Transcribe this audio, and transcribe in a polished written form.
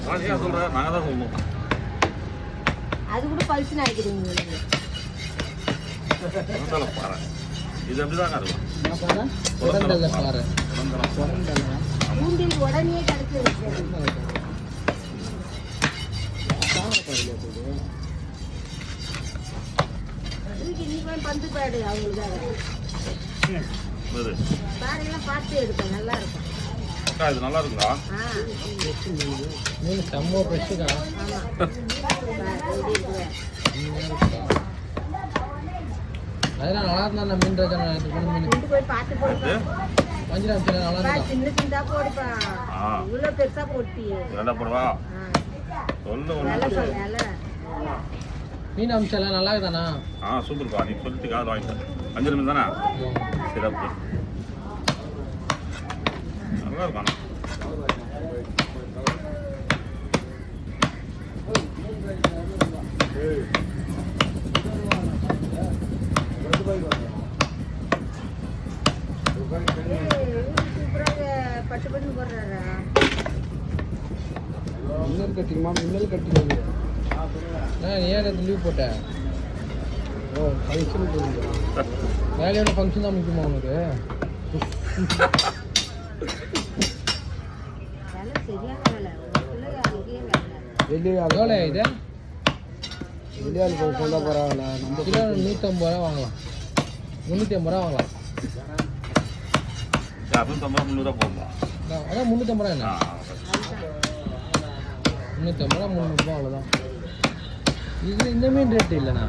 சொல்கிறேன், நாங்கள் தான் சொல்லணும். அது கூட பல்சன் ஆகிக்கிறீங்க. பாரு இது அப்படிதாங்க இருக்கும். மூண்டில் உடனே கிடைச்சிருக்கு. நீ போய் பந்து பாடு அவங்களுக்காக பாருங்கலாம் பார்த்து எடுப்பேன். நல்லா இருக்கும். அக்கா இது நல்லா இருக்குங்களா? மீன் செம்ம ஃப்ரெஷ்ஷுக்கா. அதெல்லாம் நல்லா இருந்தா நான் மீன் ராஜா மீன் போய் பார்த்து போடுப்பா. மஞ்சள் அமிச்சல நல்லா இருந்தா சின்ன சின்னதா போடுப்பா. இவ்வளோ பெருசா போட்டியே. நல்லா போடுவா. சொல்லு ஒன்று. மீன் அமிச்சல நல்லா இருக்குதானா? சூப்பர்ப்பா. நீ சொல்லிட்டு காது வாங்கிட்டேன். 5 நிமிஷம் தானே? சிறப்பு. நல்லா இருக்கும். பட்டு பட்டு போடுறாரா? மின்னல் கட்டிங்கம்மா, மின்னல் கட்டிங்க. ஏன் லீவ் போட்டேன்? ஃபங்க்ஷன் வேலையோட ஃபங்க்ஷன் தான் முக்கியமா உனக்கு? எவ்வளோ இது? வெளியாள் ஃபங்க்ஷன் தான் பரவாயில்ல. நம்ம கிலோ 150 ரூபா வாங்கலாம். 350 ரூபா வாங்கலாம். 250 300 போடலாம். அதான் 350 ரூபா என்ன? 350 ரூபா 300 ரூபா அவ்வளோதான். இது இந்த மீன் ரேட்டு இல்லைண்ணா.